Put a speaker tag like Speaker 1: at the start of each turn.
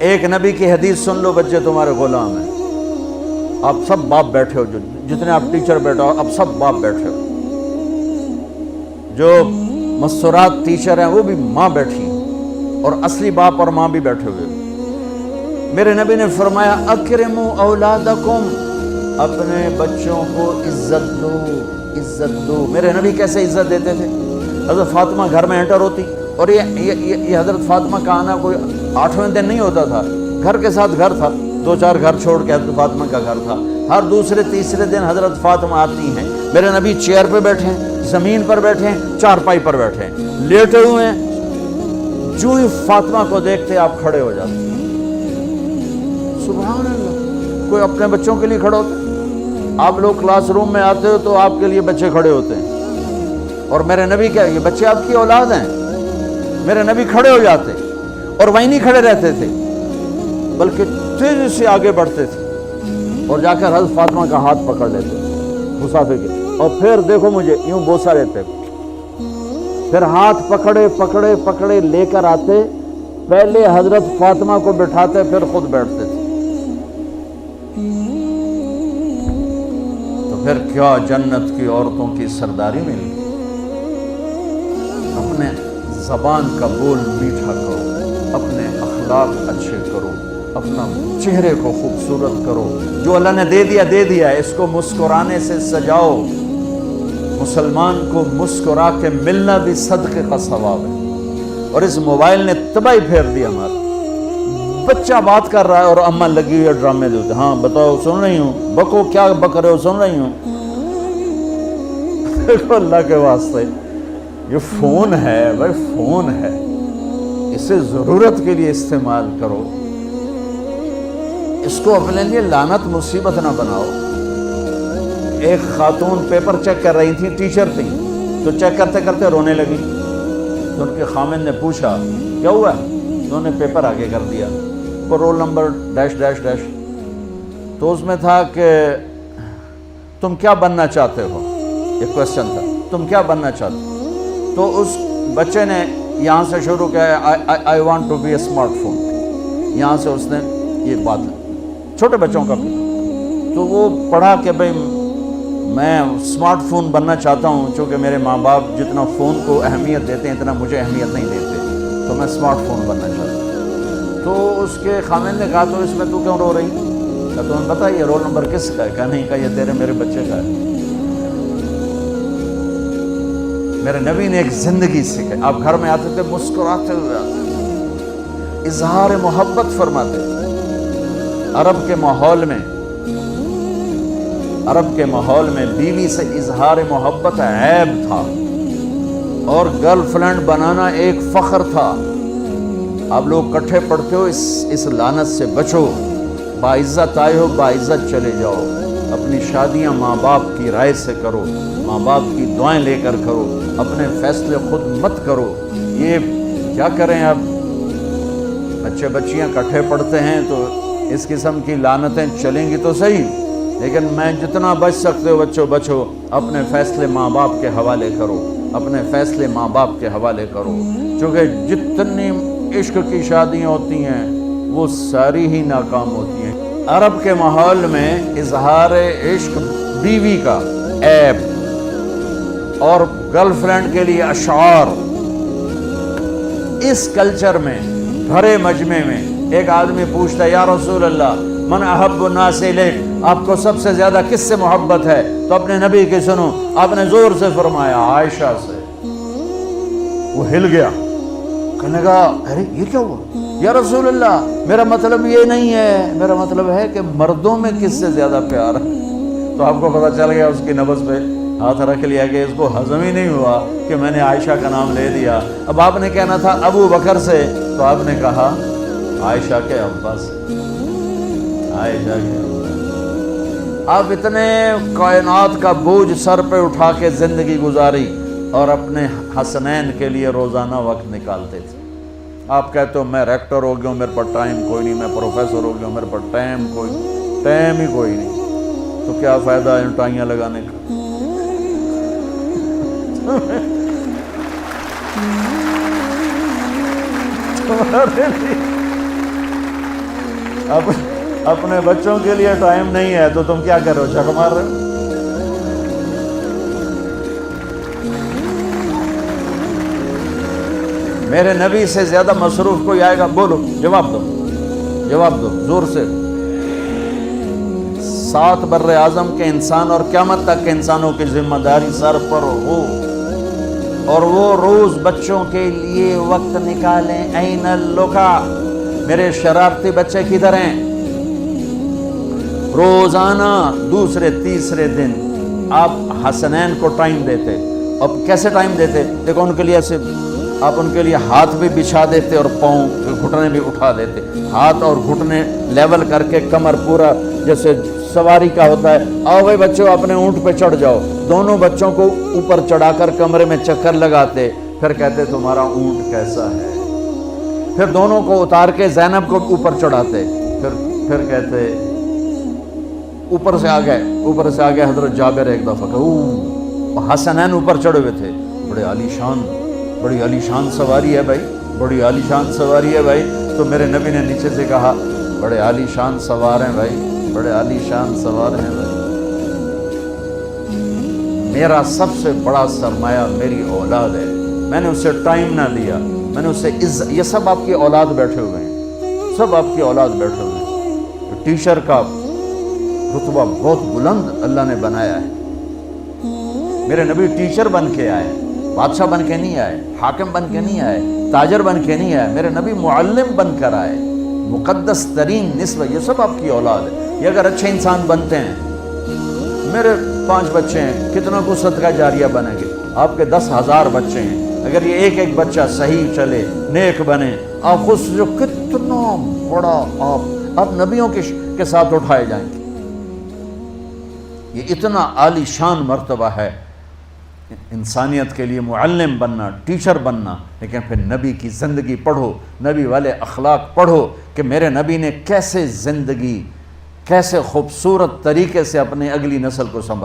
Speaker 1: ایک نبی کی حدیث سن لو، بچے تمہارے غلام ہیں. آپ سب باپ بیٹھے ہو، جتنے آپ ٹیچر بیٹھے ہو اب سب باپ بیٹھے ہو. جو مستورات ٹیچر ہیں وہ بھی ماں بیٹھی، اور اصلی باپ اور ماں بھی بیٹھے ہوئے. میرے نبی نے فرمایا اکرموا اولادکم، اپنے بچوں کو عزت دو، عزت دو. میرے نبی کیسے عزت دیتے تھے؟ حضرت فاطمہ گھر میں انٹر ہوتی، اور یہ حضرت فاطمہ کا آنا کوئی 8ویں دن نہیں ہوتا تھا، گھر کے ساتھ گھر تھا، 2-4 گھر چھوڑ کے حضرت فاطمہ کا گھر تھا. ہر دوسرے تیسرے دن حضرت فاطمہ آتی ہیں. میرے نبی چیئر پہ بیٹھے ہیں، زمین پر بیٹھے ہیں، چارپائی پر بیٹھے ہیں، لیٹے ہوئے ہیں. جو ہی فاطمہ کو دیکھتے آپ کھڑے ہو جاتے. سبحان اللہ. کوئی اپنے بچوں کے لیے کھڑے ہوتے؟ آپ لوگ کلاس روم میں آتے ہو تو آپ کے لیے بچے کھڑے ہوتے ہیں، اور میرے نبی کیا، یہ بچے آپ کی اولاد ہیں. میرے نبی کھڑے ہو جاتے، اور وہیں نہیں کھڑے رہتے تھے بلکہ تیزی سے آگے بڑھتے تھے، اور جا کر حضرت فاطمہ کا ہاتھ پکڑ لیتے مسافر کے، اور پھر دیکھو مجھے یوں بوسہ لیتے، پھر ہاتھ پکڑے پکڑے پکڑے لے کر آتے. پہلے حضرت فاطمہ کو بٹھاتے پھر خود بیٹھتے تھے. تو پھر کیا جنت کی عورتوں کی سرداری ملی. اپنے زبان کا بول میٹھا کرو، اپنے اخلاق اچھے کرو، اپنا چہرے کو خوبصورت کرو. جو اللہ نے دے دیا ہے، اس کو مسکرانے سے سجاؤ. مسلمان کو مسکرا کے ملنا بھی صدقے کا ثواب ہے. اور اس موبائل نے تباہی پھیر دی ہماری. بچہ بات کر رہا ہے اور اماں لگی ہوئی ہے ڈرامے دیتے، ہاں بتاؤ سن رہی ہوں، بکو کیا بک رہے ہو، سن رہی ہوں. اللہ کے واسطے یہ فون ہے بھائی، فون ہے، اسے ضرورت کے لیے استعمال کرو. اس کو اپنے لیے لعنت مصیبت نہ بناؤ. ایک خاتون پیپر چیک کر رہی تھی، ٹیچر تھی، تو چیک کرتے کرتے رونے لگی. تو ان کے خامن نے پوچھا کیا ہوا؟ انہوں نے پیپر آگے کر دیا، roll number dash dash dash. تو اس میں تھا کہ تم کیا بننا چاہتے ہو، ایک کوشچن تھا، تم کیا بننا چاہتے ہو. تو اس بچے نے یہاں سے شروع کیا، I want to be a smart phone. یہاں سے اس نے یہ بات، چھوٹے بچوں کا بھی. تو وہ پڑھا کہ بھئی میں اسمارٹ فون بننا چاہتا ہوں، چونکہ میرے ماں باپ جتنا فون کو اہمیت دیتے ہیں اتنا مجھے اہمیت نہیں دیتے، تو میں اسمارٹ فون بننا چاہتا ہوں. تو اس کے خامن نے کہا تو اس میں تو کیوں رو رہی؟ کہا تمہیں پتہ یہ رول نمبر کس کا ہے؟ کہا نہیں. کہا یہ تیرے میرے بچے کا ہے. میرے نبی نے ایک زندگی سکھائی. آپ گھر میں آتے تھے مسکراتے ہوئے آتے، اظہار محبت فرماتے. عرب کے ماحول میں بیوی سے اظہار محبت عیب تھا، اور گرل فرینڈ بنانا ایک فخر تھا. آپ لوگ کٹھے پڑھتے ہو، اس لعنت سے بچو. باعزت آئے ہو، باعزت چلے جاؤ. اپنی شادیاں ماں باپ کی رائے سے کرو، ماں باپ کی دعائیں لے کر کرو، اپنے فیصلے خود مت کرو. یہ کیا کریں، اب بچے بچیاں کٹھے پڑھتے ہیں تو اس قسم کی لعنتیں چلیں گی تو صحیح، لیکن میں جتنا بچ سکتے ہو بچو بچو. اپنے فیصلے ماں باپ کے حوالے کرو، اپنے فیصلے ماں باپ کے حوالے کرو. چونکہ جتنی عشق کی شادیاں ہوتی ہیں وہ ساری ہی ناکام ہوتی ہیں. عرب کے ماحول میں اظہار عشق بیوی کا عیب، اور گرل فرینڈ کے لیے اشعار. اس کلچر میں بھرے مجمع میں ایک آدمی پوچھتا ہے یا رسول اللہ من احب الناس الیک، آپ کو سب سے زیادہ کس سے محبت ہے؟ تو اپنے نبی کی سنو. آپ نے زور سے فرمایا عائشہ سے. وہ ہل گیا، کہنے لگا ارے یہ کیا ہوا یا رسول اللہ، میرا مطلب یہ نہیں ہے، میرا مطلب ہے کہ مردوں میں کس سے زیادہ پیار ہے. تو آپ کو پتہ چل گیا، اس کی نبض پہ ہاتھ رکھ لیا کہ اس کو ہضم ہی نہیں ہوا کہ میں نے عائشہ کا نام لے دیا. اب آپ نے کہنا تھا ابو بکر سے، تو آپ نے کہا عائشہ کے ابا سے. عائشہ کے ابا. آپ اتنے کائنات کا بوجھ سر پہ اٹھا کے زندگی گزاری، اور اپنے حسنین کے لیے روزانہ وقت نکالتے تھے. آپ کہتے ہو میں ریکٹر ہو گیا ہوں، میرے پر ٹائم کوئی نہیں، میں پروفیسر ہو گیا ہوں، میرے پر ٹائم ہی کوئی نہیں. تو کیا فائدہ ہے ٹائیاں لگانے کا؟ اب اپنے بچوں کے لیے ٹائم نہیں ہے تو تم کیا کرو، جھک مار رہے ہو؟ میرے نبی سے زیادہ مصروف کوئی آئے گا؟ بولو، جواب دو، جواب دو زور سے۔ 7 بر اعظم کے انسان اور قیامت تک کے انسانوں کی ذمہ داری سر پر ہو، اور وہ روز بچوں کے لیے وقت نکالیں۔ این اللقا، میرے شرارتی بچے کدھر ہیں؟ روزانہ دوسرے تیسرے دن آپ حسنین کو ٹائم دیتے۔ اب کیسے ٹائم دیتے؟ دیکھو ان کے لیے ایسے آپ ان کے لیے ہاتھ بھی بچھا دیتے اور پاؤں گھٹنے بھی اٹھا دیتے، ہاتھ اور گھٹنے لیول کر کے، کمر پورا جیسے سواری کا ہوتا ہے۔ آؤ بھائی بچوں اپنے اونٹ پہ چڑھ جاؤ، دونوں بچوں کو اوپر چڑھا کر کمرے میں چکر لگاتے، پھر کہتے تمہارا اونٹ کیسا ہے، پھر دونوں کو اتار کے زینب کو اوپر چڑھاتے، پھر کہتے اوپر سے آ گئے حضرت جابر ایک دفعہ کہ حسنین اوپر چڑھے ہوئے تھے، بڑی عالی شان سواری ہے بھائی، بڑی عالی شان سواری ہے بھائی، تو میرے نبی نے نیچے سے کہا بڑے عالی شان سوار ہیں بھائی، بڑے عالی شان سوار ہیں بھائی، میرا سب سے بڑا سرمایہ میری اولاد ہے، میں نے اسے ٹائم نہ دیا، میں نے اسے یہ سب آپ کی اولاد بیٹھے ہوئے ہیں، سب آپ کی اولاد بیٹھے ہوئے ہیں۔ ٹیچر کا رتبہ بہت بلند اللہ نے بنایا ہے، میرے نبی ٹیچر بن کے آئے، بادشاہ بن کے نہیں آئے، حاکم بن کے نہیں آئے، تاجر بن کے نہیں آئے، میرے نبی معلم بن کر آئے، مقدس ترین نسبہ۔ یہ سب آپ کی اولاد ہے، یہ اگر اچھے انسان بنتے ہیں، میرے 5 بچے ہیں، کتنا کو صدقہ جاریہ بنیں گے؟ آپ کے 10,000 بچے ہیں، اگر یہ ایک بچہ صحیح چلے، نیک بنے، آپ خود جو کتنا بڑا آپ نبیوں کے ساتھ اٹھائے جائیں گے۔ یہ اتنا عالی شان مرتبہ ہے انسانیت کے لیے، معلم بننا، ٹیچر بننا، لیکن پھر نبی کی زندگی پڑھو، نبی والے اخلاق پڑھو کہ میرے نبی نے کیسے زندگی، کیسے خوبصورت طریقے سے اپنی اگلی نسل کو سنبھالا۔